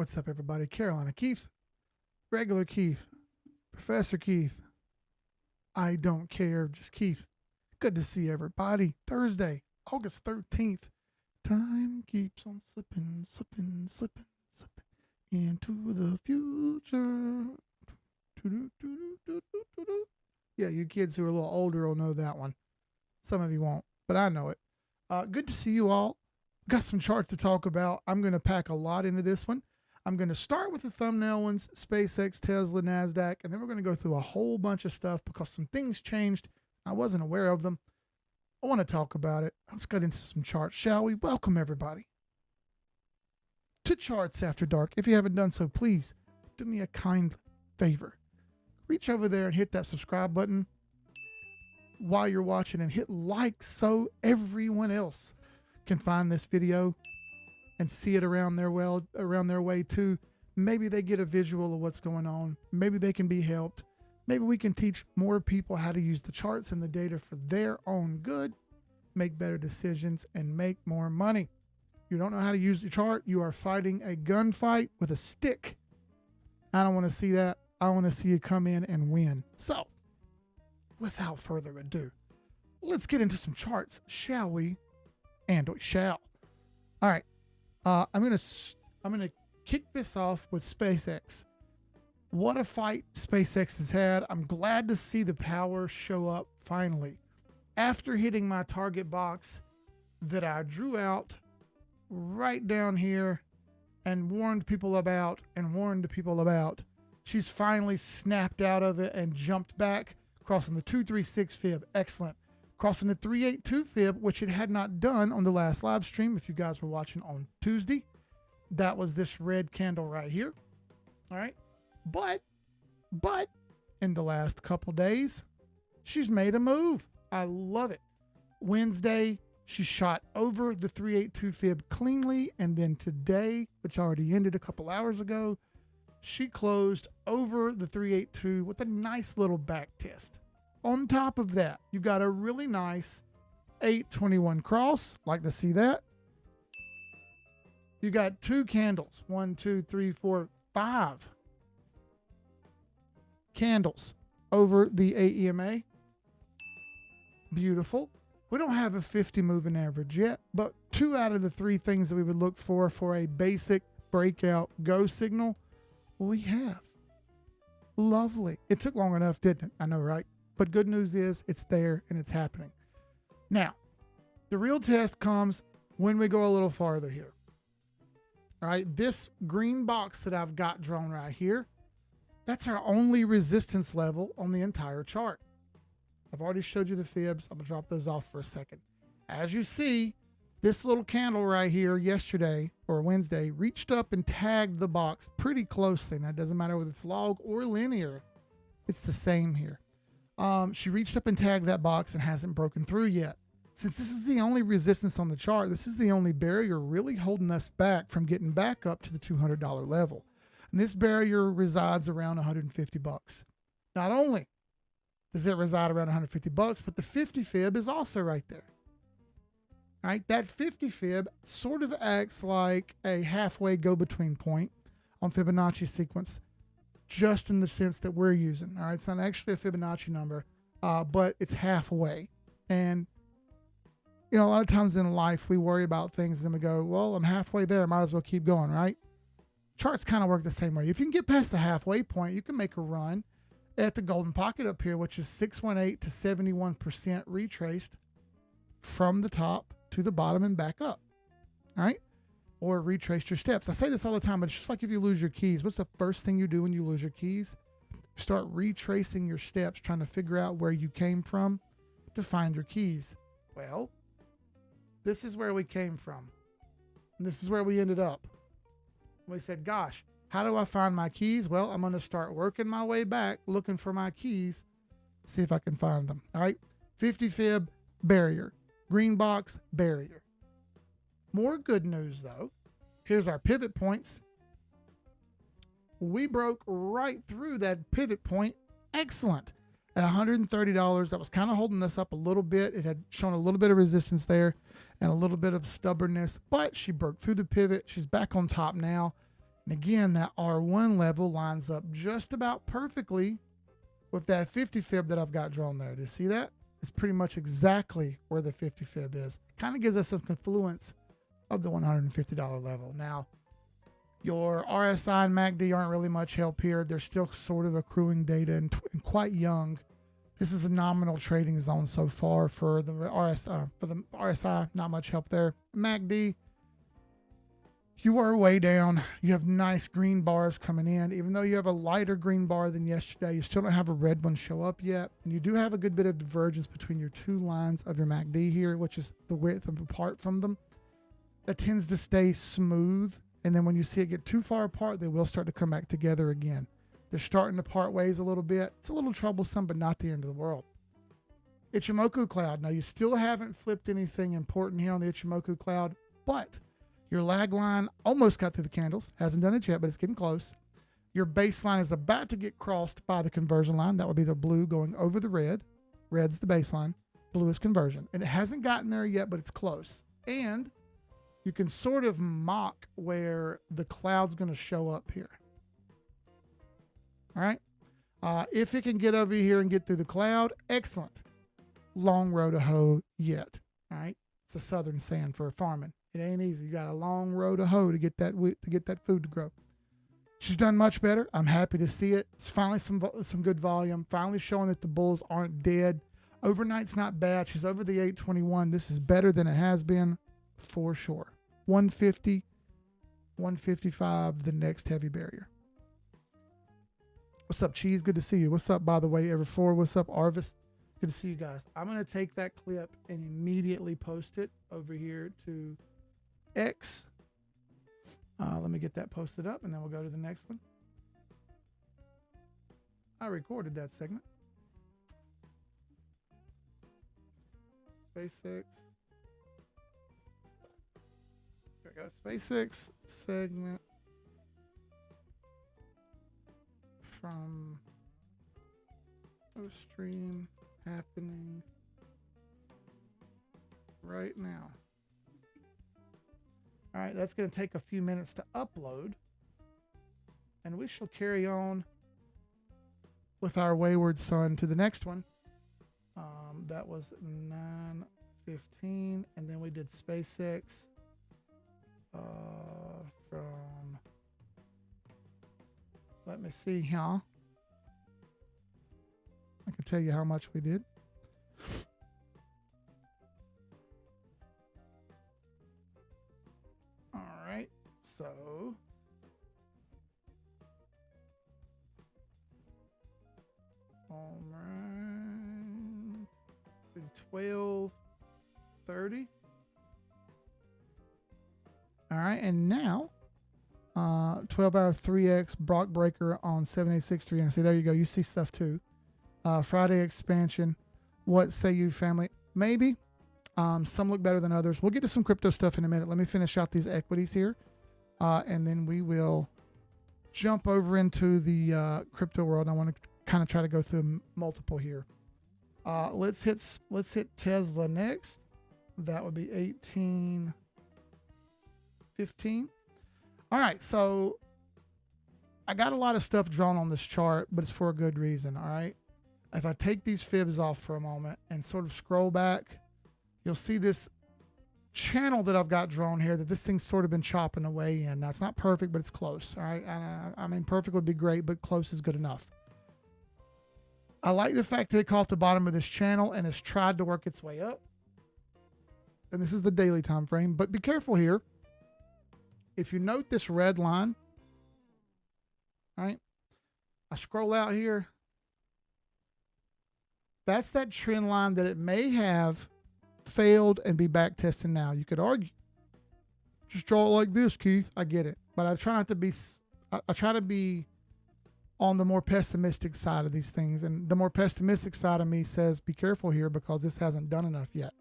What's up, everybody? Carolina Keith, regular Keith, Professor Keith. I don't care, just Keith. Good to see everybody. Thursday, August 13th. Time keeps on slipping, slipping, slipping, slipping into the future. Yeah, you kids who are a little older will know that one. Some of you won't, but I know it. Good to see you all. Got some charts to talk about. I'm going to pack a lot into this one. I'm going to start with the thumbnail ones, SpaceX, Tesla, Nasdaq, and then we're going to go through a whole bunch of stuff because some things changed. I wasn't aware of them. I want to talk about it. Let's get into some charts, shall we? Welcome, everybody, to Charts After Dark. If you haven't done so, please do me a kind favor. Reach over there and hit that subscribe button while you're watching and hit like so everyone else can find this video and see it around their way too. Maybe they get a visual of what's going on. Maybe they can be helped. Maybe we can teach more people how to use the charts and the data for their own good, make better decisions, and make more money. You don't know how to use the chart, you are fighting a gunfight with a stick. I don't want to see that. I want to see you come in and win. So, without further ado, let's get into some charts, shall we? And we shall. All right. I'm gonna kick this off with SpaceX. What a fight SpaceX has had. I'm glad to see the power show up finally. After hitting my target box that I drew out right down here and warned people about, she's finally snapped out of it and jumped back, crossing the 236 fib. Excellent. Crossing the 382 fib, which it had not done on the last live stream. If you guys were watching on Tuesday, that was this red candle right here. All right. But in the last couple days, she's made a move. I love it. Wednesday, she shot over the 382 fib cleanly. And then today, which already ended a couple hours ago, she closed over the 382 with a nice little back test. On top of that, you got a really nice 821 cross. Like to see that. You got two candles. 1, 2, 3, 4, 5 candles over the AEMA. Beautiful. We don't have a 50 moving average yet, but 2 out of the 3 things that we would look for a basic breakout go signal, we have. Lovely. It took long enough, didn't it? I know, right? But good news is it's there and it's happening. Now, the real test comes when we go a little farther here. All right, this green box that I've got drawn right here, that's our only resistance level on the entire chart. I've already showed you the fibs. I'm going to drop those off for a second. As you see, this little candle right here yesterday or Wednesday reached up and tagged the box pretty closely. Now, it doesn't matter whether it's log or linear. It's the same here. She reached up and tagged that box and hasn't broken through yet. Since this is the only resistance on the chart, this is the only barrier really holding us back from getting back up to the $200 level. And this barrier resides around 150 bucks. Not only does it reside around 150 bucks, but the 50 fib is also right there. All right, that 50 fib sort of acts like a halfway go-between point on Fibonacci sequence, just in the sense that we're using. All right, it's not actually a Fibonacci number, but it's halfway. And you know, a lot of times in life we worry about things and we go, well, I'm halfway there, might as well keep going, right? Charts kind of work the same way. If you can get past the halfway point, you can make a run at the golden pocket up here, which is 618 to 71% retraced from the top to the bottom and back up. All right, or retrace your steps. I say this all the time, but it's just like if you lose your keys. What's the first thing you do when you lose your keys? You start retracing your steps, trying to figure out where you came from to find your keys. Well, this is where we came from. And this is where we ended up. We said, gosh, how do I find my keys? Well, I'm going to start working my way back, looking for my keys, see if I can find them. All right, 50 fib, barrier. Green box, barrier. More good news, though. Here's our pivot points. We broke right through that pivot point. Excellent. At $130, that was kind of holding us up a little bit. It had shown a little bit of resistance there and a little bit of stubbornness, but she broke through the pivot. She's back on top now. And again, that R1 level lines up just about perfectly with that 50 fib that I've got drawn there. Do you see that? It's pretty much exactly where the 50 fib is. Kind of gives us some confluence of the $150 level. Now, your RSI and MACD aren't really much help here. They're still sort of accruing data and quite young. This is a nominal trading zone so far for the RSI. Not much help there. MACD, you are way down. You have nice green bars coming in. Even though you have a lighter green bar than yesterday, you still don't have a red one show up yet. And you do have a good bit of divergence between your two lines of your MACD here, which is the width apart from them. That tends to stay smooth. And then when you see it get too far apart, they will start to come back together again. They're starting to part ways a little bit. It's a little troublesome, but not the end of the world. Ichimoku cloud. Now, you still haven't flipped anything important here on the Ichimoku cloud, but your lag line almost got through the candles. Hasn't done it yet, but it's getting close. Your baseline is about to get crossed by the conversion line. That would be the blue going over the red. Red's the baseline. Blue is conversion. And it hasn't gotten there yet, but it's close. And you can sort of mock where the cloud's going to show up here. All right. If it can get over here and get through the cloud, excellent. Long row to hoe yet. All right. It's a southern saying for farming. It ain't easy. You got a long row to hoe to get that food to grow. She's done much better. I'm happy to see it. It's finally some good volume. Finally showing that the bulls aren't dead. Overnight's not bad. She's over the 821. This is better than it has been for sure. 150, 155, the next heavy barrier. What's up, Cheese? Good to see you. What's up, by the way, Ever4? What's up, Arvis? Good to see you guys. I'm going to take that clip and immediately post it over here to X. Let me get that posted up, and then we'll go to the next one. I recorded that segment. SpaceX. There we go. SpaceX segment from stream happening right now. All right, that's going to take a few minutes to upload, and we shall carry on with our wayward son to the next one. That was 9:15, and then we did SpaceX from, let me see here. I can tell you how much we did. All right, so all right, 12:30. All right, and now 12-hour 3x Brock breaker on 7863. And see, there you go. You see stuff too. Friday expansion. What say you, family? Maybe. Some look better than others. We'll get to some crypto stuff in a minute. Let me finish out these equities here. And then we will jump over into the crypto world. I want to kind of try to go through multiple here. Let's hit Tesla next. That would be 1815. All right, so I got a lot of stuff drawn on this chart, but it's for a good reason. All right. If I take these fibs off for a moment and sort of scroll back, you'll see this channel that I've got drawn here that this thing's sort of been chopping away in. Now, it's not perfect, but it's close. All right. I mean, perfect would be great, but close is good enough. I like the fact that it caught the bottom of this channel and has tried to work its way up. And this is the daily time frame, but be careful here. If you note this red line, all right, I scroll out here. That's that trend line that it may have failed and be back testing now. You could argue, just draw it like this, Keith. I get it, but I try not to be. I try to be on the more pessimistic side of these things, and the more pessimistic side of me says, be careful here because this hasn't done enough yet.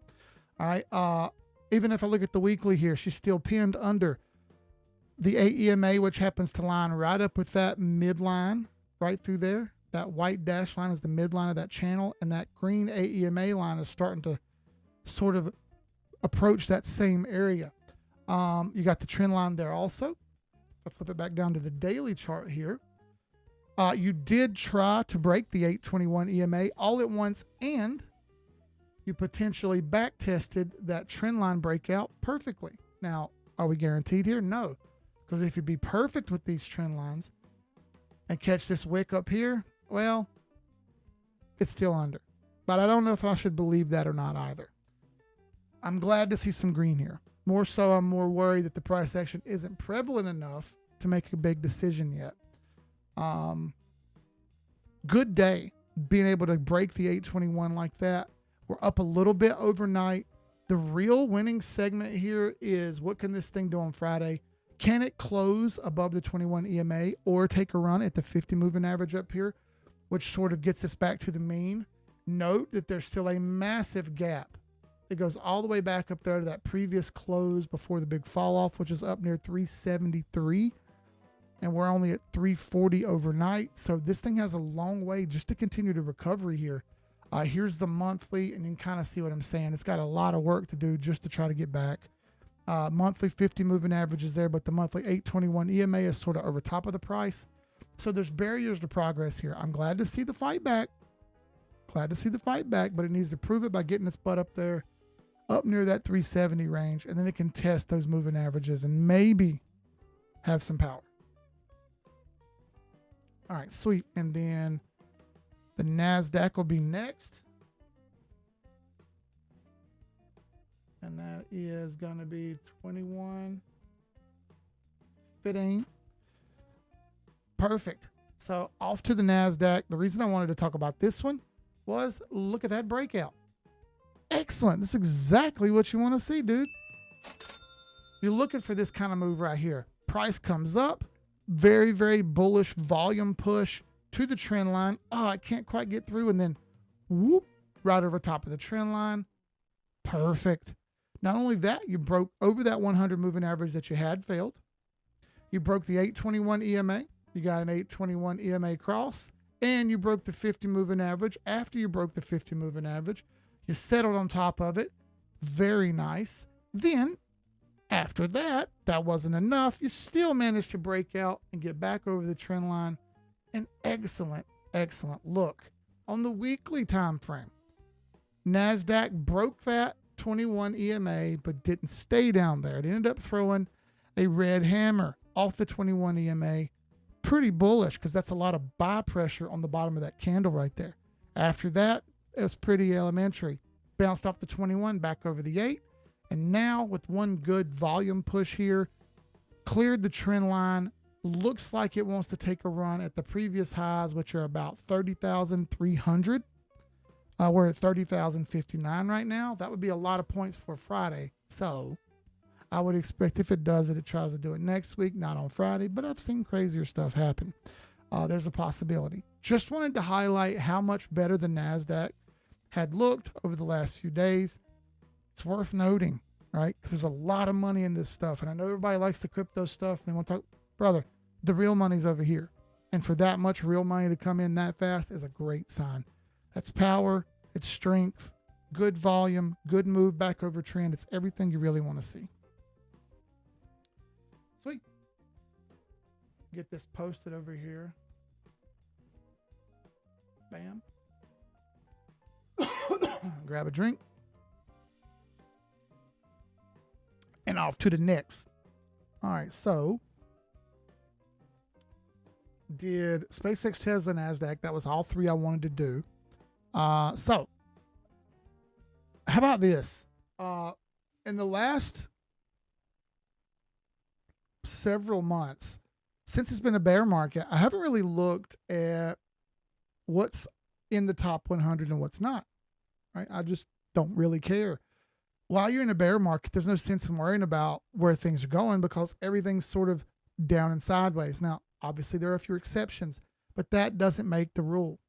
All right. Even if I look at the weekly here, she's still pinned under the AEMA, which happens to line right up with that midline right through there. That white dash line is the midline of that channel, and that green AEMA line is starting to sort of approach that same area. You got the trend line there also. I'll flip it back down to the daily chart here. You did try to break the 821 EMA all at once, and you potentially back tested that trend line breakout perfectly. Now, are we guaranteed here? No, because if you be perfect with these trend lines and catch this wick up here, well, it's still under. But I don't know if I should believe that or not either. I'm glad to see some green here. More so, I'm more worried that the price action isn't prevalent enough to make a big decision yet. Good day being able to break the 821 like that. We're up a little bit overnight. The real winning segment here is, what can this thing do on Friday? Can it close above the 21 EMA or take a run at the 50 moving average up here, which sort of gets us back to the mean? Note that there's still a massive gap. It goes all the way back up there to that previous close before the big fall off, which is up near 373. And we're only at 340 overnight. So this thing has a long way just to continue to recovery here. Here's the monthly, and you can kind of see what I'm saying. It's got a lot of work to do just to try to get back. Monthly 50 moving average is there, but the monthly 821 EMA is sort of over top of the price. So there's barriers to progress here. I'm glad to see the fight back. Glad to see the fight back, but it needs to prove it by getting its butt up there, up near that 370 range, and then it can test those moving averages and maybe have some power. All right, sweet. And then the Nasdaq will be next. And that is going to be 21.15. Perfect. So off to the Nasdaq. The reason I wanted to talk about this one was, look at that breakout. Excellent. This is exactly what you want to see, dude. You're looking for this kind of move right here. Price comes up. Very, very bullish volume push to the trend line. Oh, I can't quite get through. And then whoop, right over top of the trend line. Perfect. Not only that, you broke over that 100 moving average that you had failed. You broke the 821 EMA. You got an 821 EMA cross. And you broke the 50 moving average. After you broke the 50 moving average, you settled on top of it. Very nice. Then, after that, that wasn't enough. You still managed to break out and get back over the trend line. An excellent, excellent look on the weekly time frame. Nasdaq broke that 21 EMA, but didn't stay down there. It ended up throwing a red hammer off the 21 EMA. Pretty bullish, because that's a lot of buy pressure on the bottom of that candle right there. After that, it was pretty elementary. Bounced off the 21, back over the 8. And now with one good volume push here, cleared the trend line. Looks like it wants to take a run at the previous highs, which are about 30,300. We're at 30,059 right now. That would be a lot of points for Friday. So I would expect if it does it, it tries to do it next week, not on Friday. But I've seen crazier stuff happen. There's a possibility. Just wanted to highlight how much better the Nasdaq had looked over the last few days. It's worth noting, right? Because there's a lot of money in this stuff. And I know everybody likes the crypto stuff. And they want to talk, brother, the real money's over here. And for that much real money to come in that fast is a great sign. That's power. It's strength. Good volume. Good move back over trend. It's everything you really want to see. Sweet. Get this posted over here. Bam. Grab a drink. And off to the next. All right, so did SpaceX, Tesla, Nasdaq. That was all three I wanted to do. So how about this? In the last several months, since it's been a bear market, I haven't really looked at what's in the top 100 and what's not. Right? I just don't really care. While you're in a bear market, there's no sense in worrying about where things are going because everything's sort of down and sideways. Now, obviously, there are a few exceptions, but that doesn't make the rule.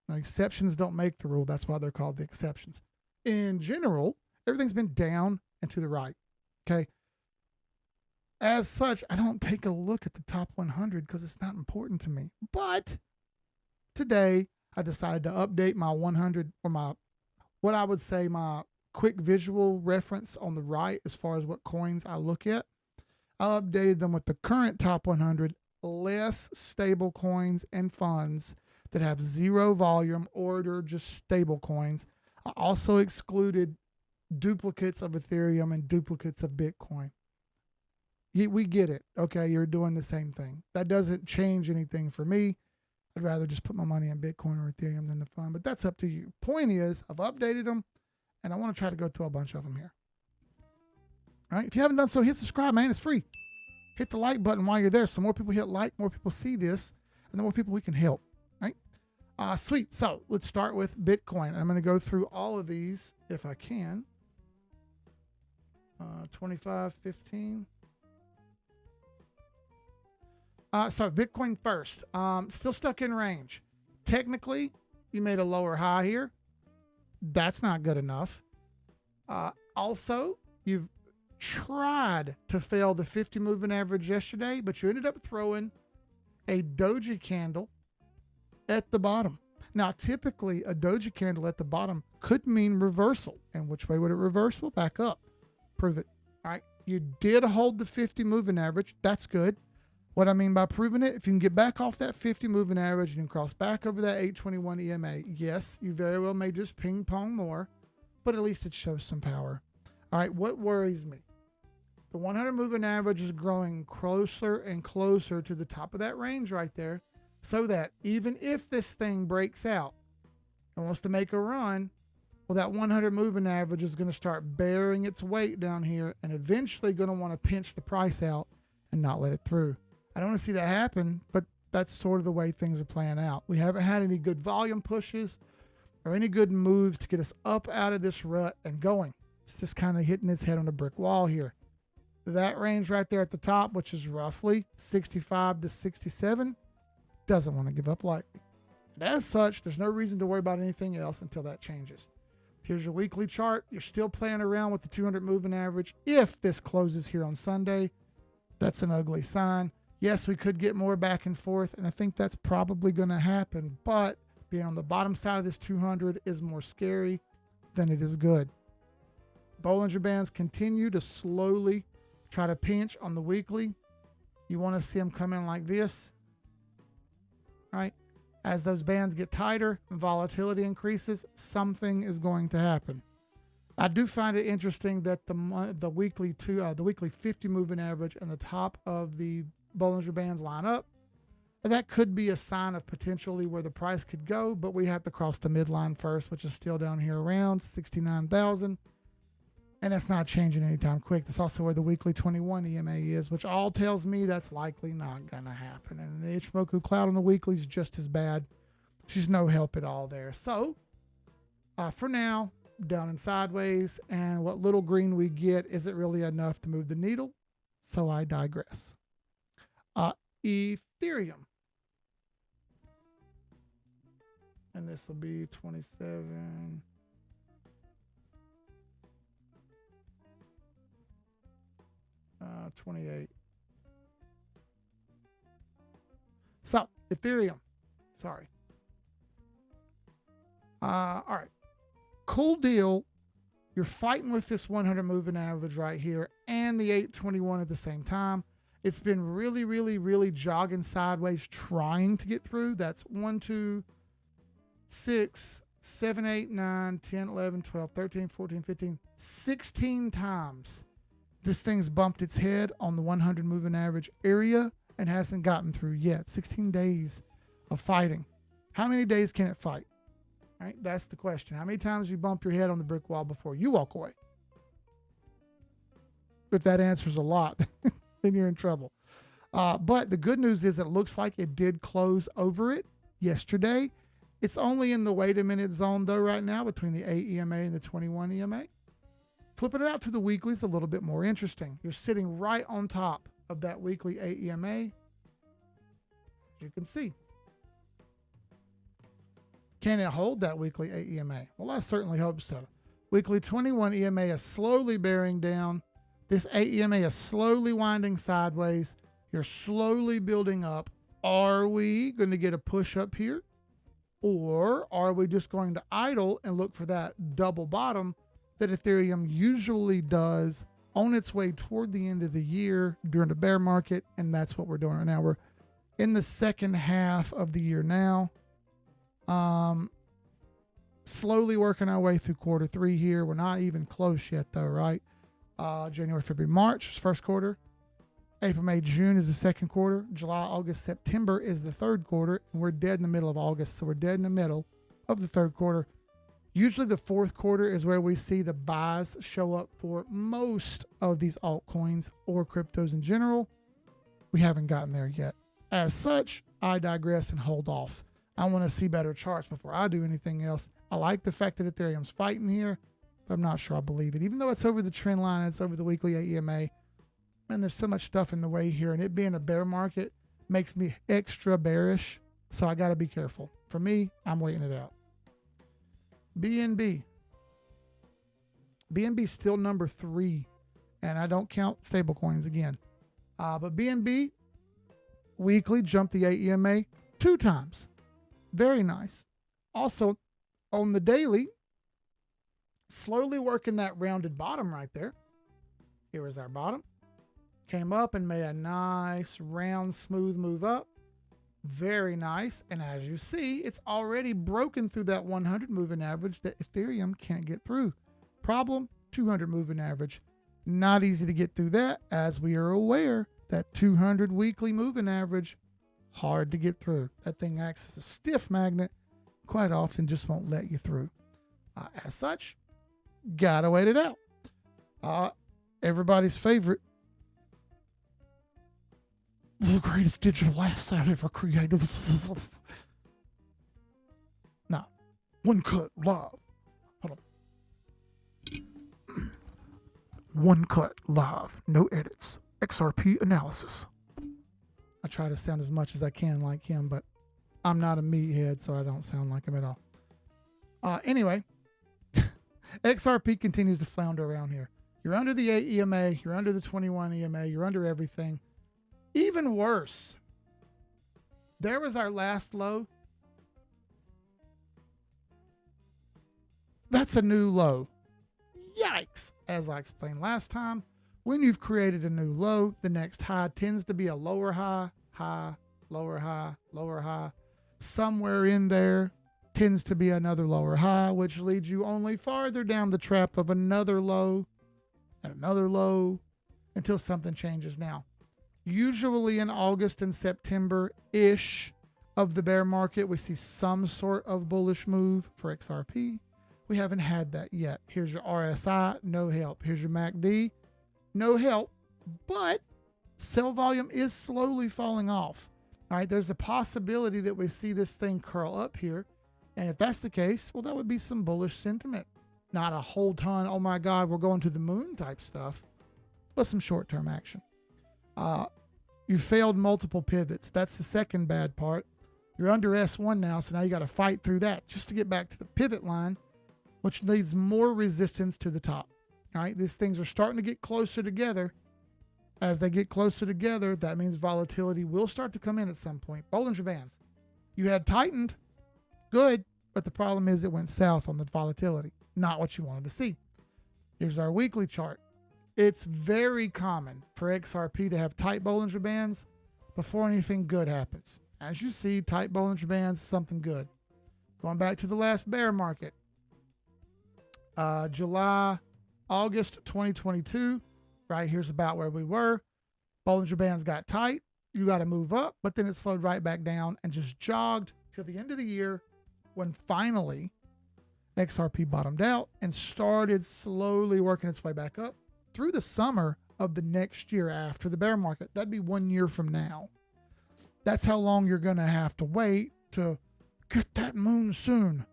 Now, exceptions don't make the rule. That's why they're called the exceptions. In general, everything's been down and to the right. Okay. As such, I don't take a look at the top 100 because it's not important to me. But today, I decided to update my 100 or my, what I would say, my quick visual reference on the right as far as what coins I look at. I updated them with the current top 100 less stable coins and funds that have zero volume or they're just stable coins. I also excluded duplicates of Ethereum and duplicates of Bitcoin. We get it. Okay, you're doing the same thing. That doesn't change anything for me. I'd rather just put my money in Bitcoin or Ethereum than the fund, but that's up to you. Point is, I've updated them, and I want to try to go through a bunch of them here. All right, if you haven't done so, hit subscribe, man. It's free. Hit the like button while you're there. So more people hit like, more people see this, and the more people we can help. Right? Sweet. So let's start with Bitcoin. I'm going to go through all of these if I can. 25, 15. So Bitcoin first. Still stuck in range. Technically, you made a lower high here. That's not good enough. Also, you've tried to fail the 50 moving average yesterday, but you ended up throwing a doji candle at the bottom. Now, typically, a doji candle at the bottom could mean reversal. And which way would it reverse? Well, back up. Prove it. All right. You did hold the 50 moving average. That's good. What I mean by proving it, if you can get back off that 50 moving average and you can cross back over that 821 EMA, yes, you very well may just ping pong more, but at least it shows some power. All right, what worries me? The 100 moving average is growing closer and closer to the top of that range right there, so that even if this thing breaks out and wants to make a run, well, that 100 moving average is going to start bearing its weight down here and eventually going to want to pinch the price out and not let it through. I don't want to see that happen, but that's sort of the way things are playing out. We haven't had any good volume pushes or any good moves to get us up out of this rut and going. It's just kind of hitting its head on a brick wall here. That range right there at the top, which is roughly 65 to 67, doesn't want to give up lightly. And as such, there's no reason to worry about anything else until that changes. Here's your weekly chart. You're still playing around with the 200 moving average. If this closes here on Sunday, that's an ugly sign. Yes, we could get more back and forth, and I think that's probably going to happen, but being on the bottom side of this 200 is more scary than it is good. Bollinger Bands continue to slowly try to pinch on the weekly. You want to see them come in like this, right? As those bands get tighter and volatility increases, something is going to happen. I do find it interesting that the weekly 50 moving average and the top of the Bollinger Bands line up. That could be a sign of potentially where the price could go, but we have to cross the midline first, which is still down here around 69,000. And that's not changing anytime quick. That's also where the weekly 21 EMA is, which all tells me that's likely not going to happen. And the Ichimoku cloud on the weekly is just as bad. She's no help at all there. So for now, down and sideways, and what little green we get isn't really enough to move the needle. So I digress. Ethereum. And this will be 27. Uh, 28. So Ethereum. Sorry. All right. Cool deal. You're fighting with this 100 moving average right here and the 821 at the same time. It's been really, really, really jogging sideways, trying to get through. That's 1, 2, 6, 7, 8, 9, 10, 11, 12, 13, 14, 15, 16 times. This thing's bumped its head on the 100 moving average area and hasn't gotten through yet. 16 days of fighting. How many days can it fight? All right, that's the question. How many times you bump your head on the brick wall before you walk away? If that answers a lot, then you're in trouble. But the good news is it looks like it did close over it yesterday. It's only in the wait a minute zone though right now between the 8 EMA and the 21 EMA. Flipping it out to the weekly is a little bit more interesting. You're sitting right on top of that weekly 8 EMA, as you can see. Can it hold that weekly 8 EMA? Well, I certainly hope so. Weekly 21 EMA is slowly bearing down. This 8 EMA is slowly winding sideways. You're slowly building up. Are we going to get a push up here? Or are we just going to idle and look for that double bottom that Ethereum usually does on its way toward the end of the year during the bear market, and that's what we're doing right now. We're in the second half of the year now. Slowly working our way through quarter three here. We're not even close yet though, right? January, February, March is first quarter. April, May, June is the second quarter. July, August, September is the third quarter. And we're dead in the middle of August. So we're dead in the middle of the third quarter. Usually the fourth quarter is where we see the buys show up for most of these altcoins or cryptos in general. We haven't gotten there yet. As such, I digress and hold off. I want to see better charts before I do anything else. I like the fact that Ethereum's fighting here, but I'm not sure I believe it. Even though it's over the trend line, it's over the weekly AEMA, and there's so much stuff in the way here, and it being a bear market makes me extra bearish, so I got to be careful. For me, I'm waiting it out. BNB. BNB still number 3, and I don't count stablecoins again. But BNB weekly jumped the AEMA 2 times. Very nice. Also, on the daily, slowly working that rounded bottom right there. Here is our bottom. Came up and made a nice, round, smooth move up. Very nice. And as you see, it's already broken through that 100 moving average that Ethereum can't get through. Problem, 200 moving average. Not easy to get through that, as we are aware that 200 weekly moving average, hard to get through. That thing acts as a stiff magnet, quite often just won't let you through. As such, gotta wait it out. Everybody's favorite, the greatest digital asset ever created. Now, one cut live. Hold on. One cut live, no edits. XRP analysis. I try to sound as much as I can like him, but I'm not a meathead, so I don't sound like him at all. Anyway, XRP continues to flounder around here. You're under the 8 EMA, you're under the 21 EMA, you're under everything. Even worse, there was our last low. That's a new low. Yikes! As I explained last time, when you've created a new low, the next high tends to be a lower high, high, lower high, lower high. Somewhere in there tends to be another lower high, which leads you only farther down the trap of another low and another low until something changes. Now, usually in August and September-ish of the bear market, we see some sort of bullish move for XRP. We haven't had that yet. Here's your RSI, no help. Here's your MACD, no help, but sell volume is slowly falling off. All right, there's a possibility that we see this thing curl up here. And if that's the case, well, that would be some bullish sentiment. Not a whole ton, oh my God, we're going to the moon type stuff, but some short-term action. You failed multiple pivots. That's the second bad part. You're under S1 now, so now you got to fight through that just to get back to the pivot line, which needs more resistance to the top. All right, these things are starting to get closer together. As they get closer together, that means volatility will start to come in at some point. Bollinger Bands. You had tightened, good, but the problem is it went south on the volatility. Not what you wanted to see. Here's our weekly chart. It's very common for XRP to have tight Bollinger Bands before anything good happens. As you see, tight Bollinger Bands is something good. Going back to the last bear market. July, August 2022, right here's about where we were. Bollinger Bands got tight. You got to move up, but then it slowed right back down and just jogged till the end of the year when finally XRP bottomed out and started slowly working its way back up through the summer of the next year after the bear market. That'd be 1 year from now. That's how long you're going to have to wait to get that moon soon.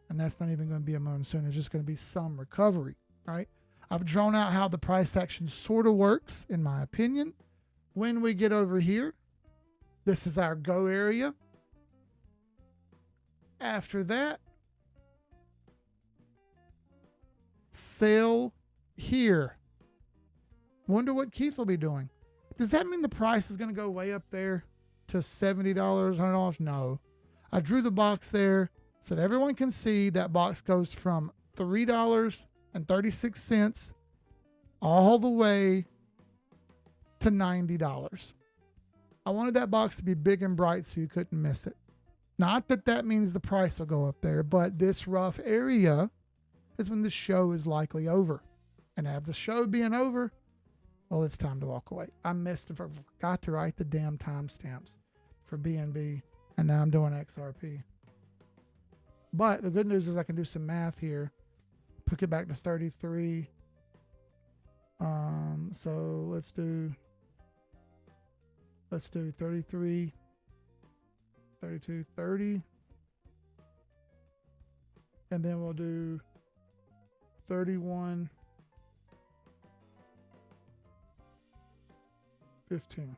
And that's not even going to be a monsoon. It's just going to be some recovery, right? I've drawn out how the price action sort of works, in my opinion. When we get over here, this is our go area. After that, sell here. Wonder what Keith will be doing. Does that mean the price is going to go way up there to $70, $100? No. I drew the box there so that everyone can see that box goes from $3.36 all the way to $90. I wanted that box to be big and bright so you couldn't miss it. Not that that means the price will go up there, but this rough area is when the show is likely over. And as the show being over, well, it's time to walk away. I forgot to write the damn timestamps for BNB, and now I'm doing XRP. But the good news is I can do some math here. Put it back to 33. So let's do 33, 32, 30. And then we'll do 31, 15.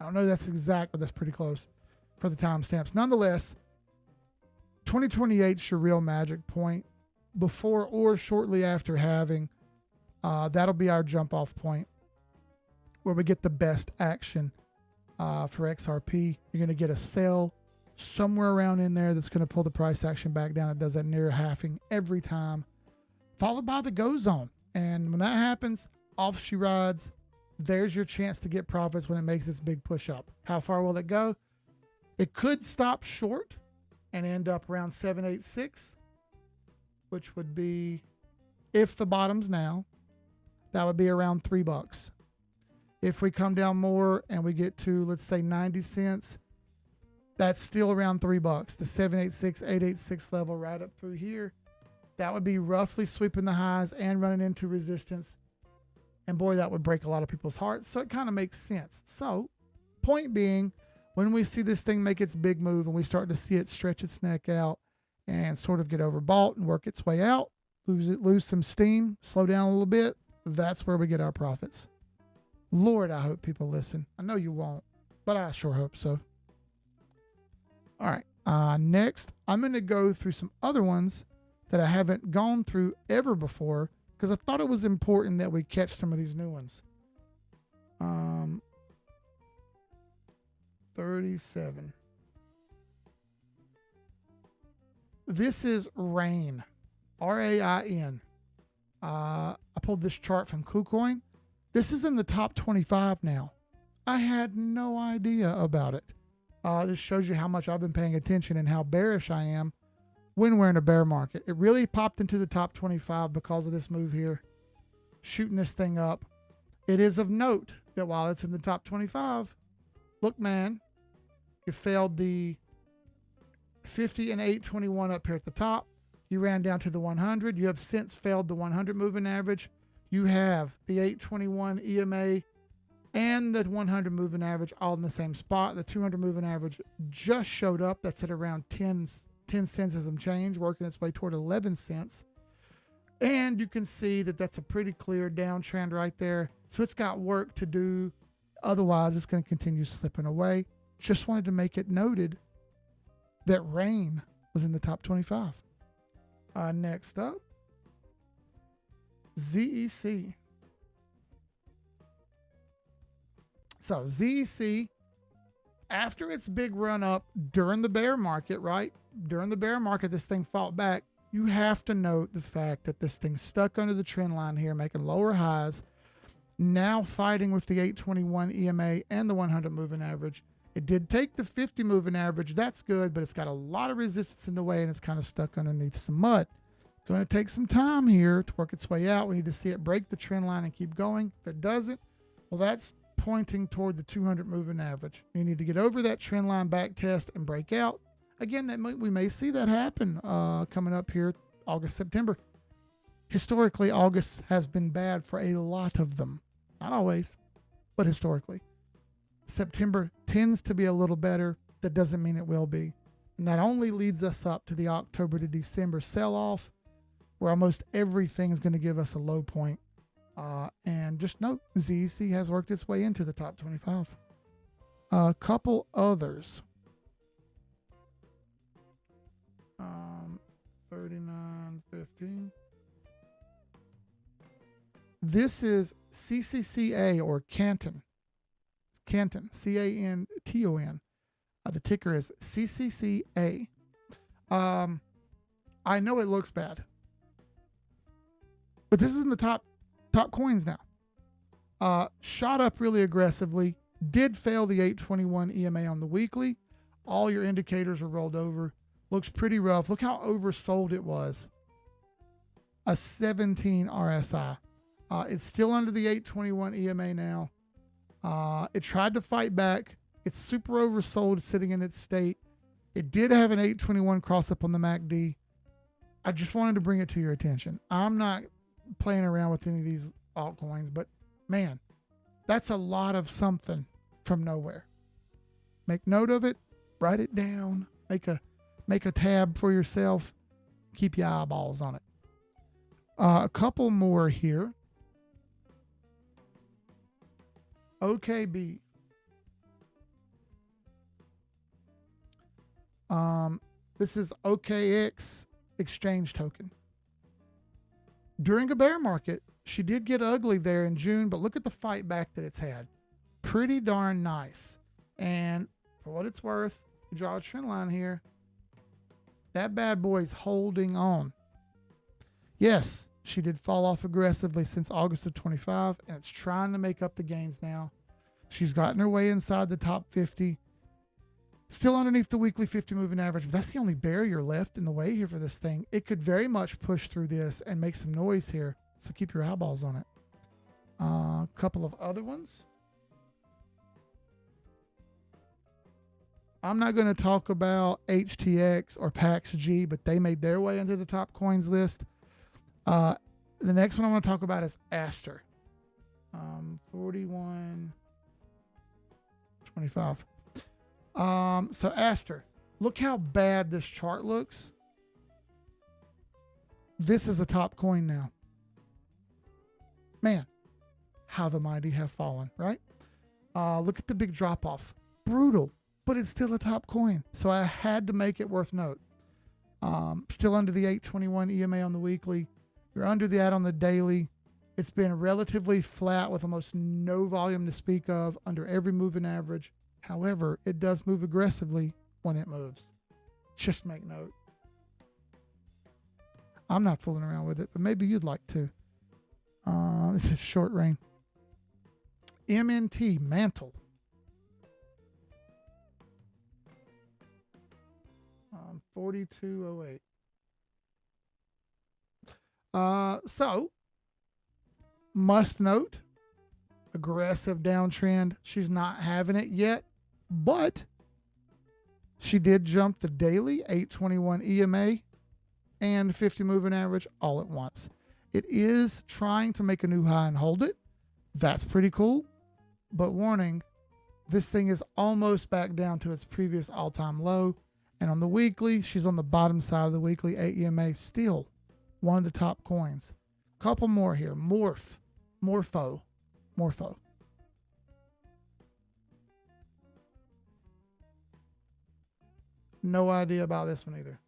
I don't know if that's exact, but that's pretty close for the timestamps. Nonetheless, 2028 is your real magic point. Before or shortly after halving, that'll be our jump off point where we get the best action for XRP. You're going to get a sell somewhere around in there that's going to pull the price action back down. It does that near halving every time, followed by the go zone. And when that happens, off she rides. There's your chance to get profits when it makes its big push up. How far will it go? It could stop short and end up around 786, which would be, if the bottom's now, that would be around $3. If we come down more and we get to, let's say, 90 cents, that's still around $3. The 786, 886 level right up through here, that would be roughly sweeping the highs and running into resistance. And boy, that would break a lot of people's hearts. So it kind of makes sense. So point being, when we see this thing make its big move and we start to see it stretch its neck out and sort of get overbought and work its way out, lose some steam, slow down a little bit, that's where we get our profits. Lord, I hope people listen. I know you won't, but I sure hope so. All right. Next, I'm going to go through some other ones that I haven't gone through ever before because I thought it was important that we catch some of these new ones. 37. This is RAIN, RAIN. I pulled this chart from KuCoin. This is in the top 25 now. I had no idea about it. This shows you how much I've been paying attention and how bearish I am when we're in a bear market. It really popped into the top 25 because of this move here, shooting this thing up. It is of note that while it's in the top 25, look, man, you failed the 50 and 821 up here at the top. You ran down to the 100. You have since failed the 100 moving average. You have the 821 EMA and the 100 moving average all in the same spot. The 200 moving average just showed up. That's at around 10 cents and some change, working its way toward 11 cents. And you can see that that's a pretty clear downtrend right there. So it's got work to do. Otherwise, it's going to continue slipping away. Just wanted to make it noted that RAIN was in the top 25. Next up, ZEC. So ZEC, after its big run up during the bear market, right? During the bear market, this thing fought back. You have to note the fact that this thing's stuck under the trend line here, making lower highs, now fighting with the 821 EMA and the 100 moving average. It did take the 50 moving average. That's good, but it's got a lot of resistance in the way and it's kind of stuck underneath some mud. Going to take some time here to work its way out. We need to see it break the trend line and keep going. If it doesn't, well, that's pointing toward the 200 moving average. You need to get over that trend line back test and break out. Again, we may see that happen coming up here, August, September. Historically, August has been bad for a lot of them. Not always, but historically. September tends to be a little better. That doesn't mean it will be. And that only leads us up to the October to December sell-off, where almost everything is going to give us a low point. And just note, ZEC has worked its way into the top 25. A couple others. 39.15. This is CCCA or Canton. Canton, C-A-N-T-O-N. The ticker is CCCA. I know it looks bad, but this is in the top coins now. Shot up really aggressively, did fail the 821 EMA on the weekly. All your indicators are rolled over. Looks pretty rough. Look how oversold it was. A 17 RSI. It's still under the 821 EMA now. It tried to fight back. It's super oversold sitting in its state. It did have an 821 cross up on the MACD. I just wanted to bring it to your attention. I'm not playing around with any of these altcoins, but man, that's a lot of something from nowhere. Make note of it, write it down, make a tab for yourself, keep your eyeballs on it. A couple more here. OKB. This is OKX exchange token. During a bear market, she did get ugly there in June, but look at the fight back that it's had. Pretty darn nice. And for what it's worth, you draw a trend line here. That bad boy's holding on. Yes, she did fall off aggressively since August of 25, and it's trying to make up the gains now. She's gotten her way inside the top 50. Still underneath the weekly 50 moving average, but that's the only barrier left in the way here for this thing. It could very much push through this and make some noise here, so keep your eyeballs on it. A couple of other ones. I'm not going to talk about HTX or PAXG, but they made their way into the top coins list. The next one I want to talk about is ASTER. 41.25. So ASTER, look how bad this chart looks. This is a top coin now. Man, how the mighty have fallen, right? Look at the big drop off. Brutal, but it's still a top coin. So I had to make it worth note. Still under the 821 EMA on the weekly. You're under that on the daily. It's been relatively flat with almost no volume to speak of under every moving average. However, it does move aggressively when it moves. Just make note. I'm not fooling around with it, but maybe you'd like to. This is short rain. MNT, Mantle. 4208. So, must note, aggressive downtrend. She's not having it yet, but she did jump the daily 821 EMA and 50 moving average all at once. It is trying to make a new high and hold it. That's pretty cool. But warning, this thing is almost back down to its previous all-time low. And on the weekly, she's on the bottom side of the weekly 8 EMA, still one of the top coins. Couple more here. MORPHO. No idea about this one either.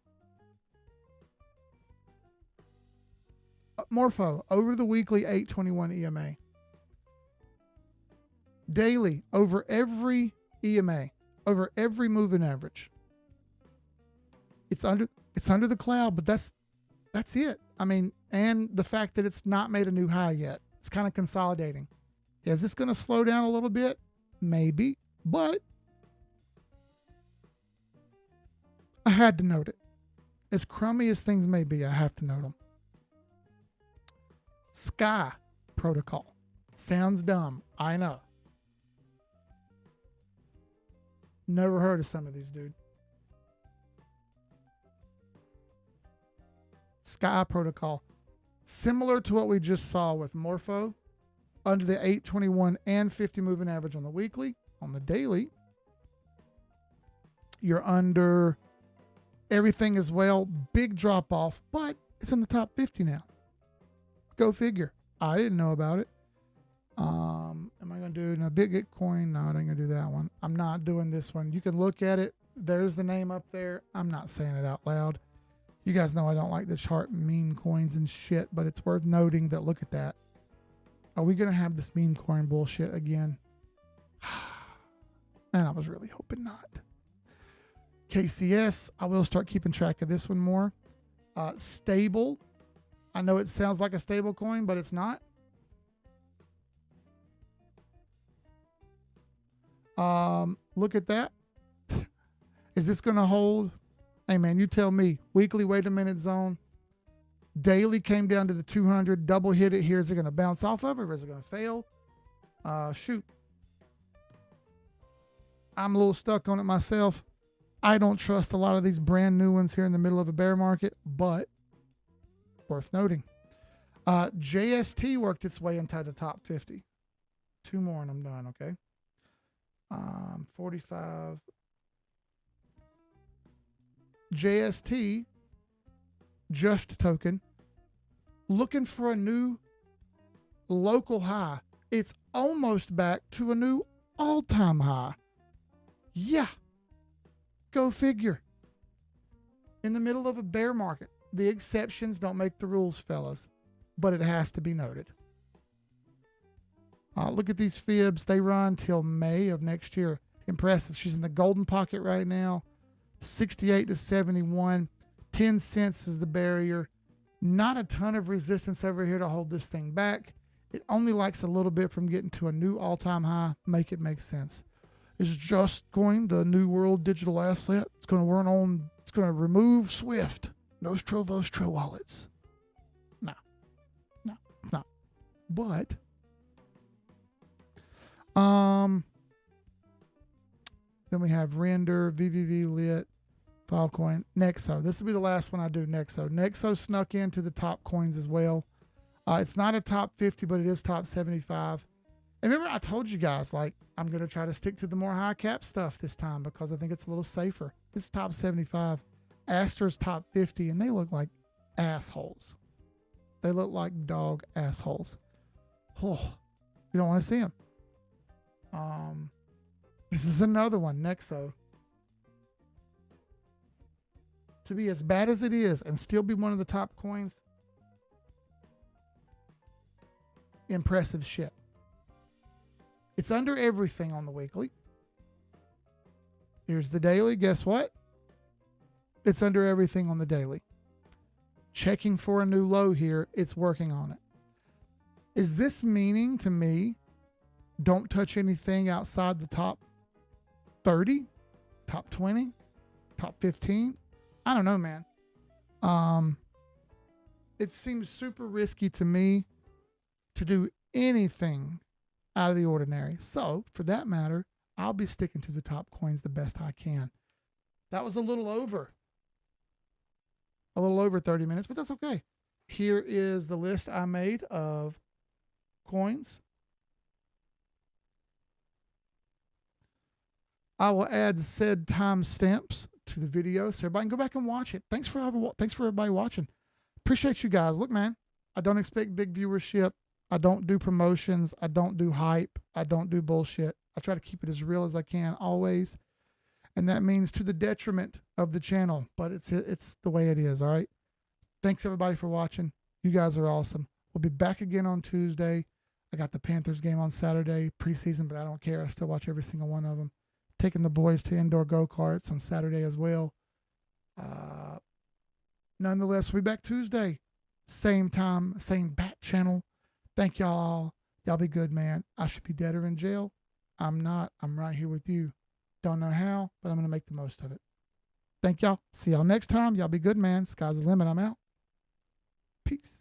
MORPHO, over the weekly 821 EMA. Daily, over every EMA, over every moving average. It's under the cloud, but that's it. I mean, and the fact that it's not made a new high yet. It's kind of consolidating. Is this going to slow down a little bit? Maybe, but I had to note it. As crummy as things may be, I have to note them. Sky Protocol. Sounds dumb. I know. Never heard of some of these, dude. Sky Protocol. Similar to what we just saw with MORPHO. Under the 821 and 50 moving average on the weekly. On the daily, you're under everything as well. Big drop off, but it's in the top 50 now. Go figure. I didn't know about it. Am I going to do a Bitcoin? No, I ain't going to do that one. I'm not doing this one. You can look at it. There's the name up there. I'm not saying it out loud. You guys know I don't like the chart meme coins and shit, but it's worth noting that look at that. Are we going to have this meme coin bullshit again? Man, I was really hoping not. KCS, I will start keeping track of this one more. Stable. I know it sounds like a stable coin, but it's not. Look at that. Is this going to hold? Hey, man, you tell me. Weekly wait a minute zone. Daily came down to the 200. Double hit it here. Is it going to bounce off of it or is it going to fail? Shoot. I'm a little stuck on it myself. I don't trust a lot of these brand new ones here in the middle of a bear market, but worth noting. JST worked its way into the top 50. Two more and I'm done, okay? 45. JST, just token, looking for a new local high. It's almost back to a new all-time high. Yeah. Go figure. In the middle of a bear market, the exceptions don't make the rules, fellas, but it has to be noted. Look at these fibs. They run till May of next year. Impressive. She's in the golden pocket right now. 68 to 71. 10 cents is the barrier. Not a ton of resistance over here to hold this thing back. It only likes a little bit from getting to a new all-time high. Make it make sense. Is Justcoin the new world digital asset? It's going to run on, it's going to remove SWIFT. Nostro Vostro wallets. No, it's not. But, then we have Render, VVV Lit, Filecoin, NEXO. This will be the last one I do, NEXO. NEXO snuck into the top coins as well. It's not a top 50, but it is top 75. And remember, I told you guys, like, I'm going to try to stick to the more high cap stuff this time because I think it's a little safer. This is top 75. ASTER's top 50, and they look like assholes. They look like dog assholes. Oh, you don't want to see them. This is another one, NEXO. To be as bad as it is and still be one of the top coins, impressive shit. It's under everything on the weekly. Here's the daily. Guess what? It's under everything on the daily. Checking for a new low here. It's working on it. Is this meaning to me, don't touch anything outside the top 30, top 20, top 15? I don't know, man. It seems super risky to me to do anything out of the ordinary. So, for that matter, I'll be sticking to the top coins the best I can. That was a little over 30 minutes, but that's okay. Here is the list I made of coins. I will add said timestamps to the video so everybody can go back and watch it. Thanks for everybody watching. Appreciate you guys. Look, man, I don't expect big viewership. I don't do promotions. I don't do hype. I don't do bullshit. I try to keep it as real as I can always. And that means to the detriment of the channel, but it's the way it is. All right. Thanks everybody for watching. You guys are awesome. We'll be back again on Tuesday. I got the Panthers game on Saturday, preseason, but I don't care. I still watch every single one of them. Taking the boys to indoor go-karts on Saturday as well. Nonetheless, we'll be back Tuesday. Same time, same bat channel. Thank y'all. Y'all be good, man. I should be dead or in jail. I'm not. I'm right here with you. Don't know how, but I'm going to make the most of it. Thank y'all. See y'all next time. Y'all be good, man. Sky's the limit. I'm out. Peace.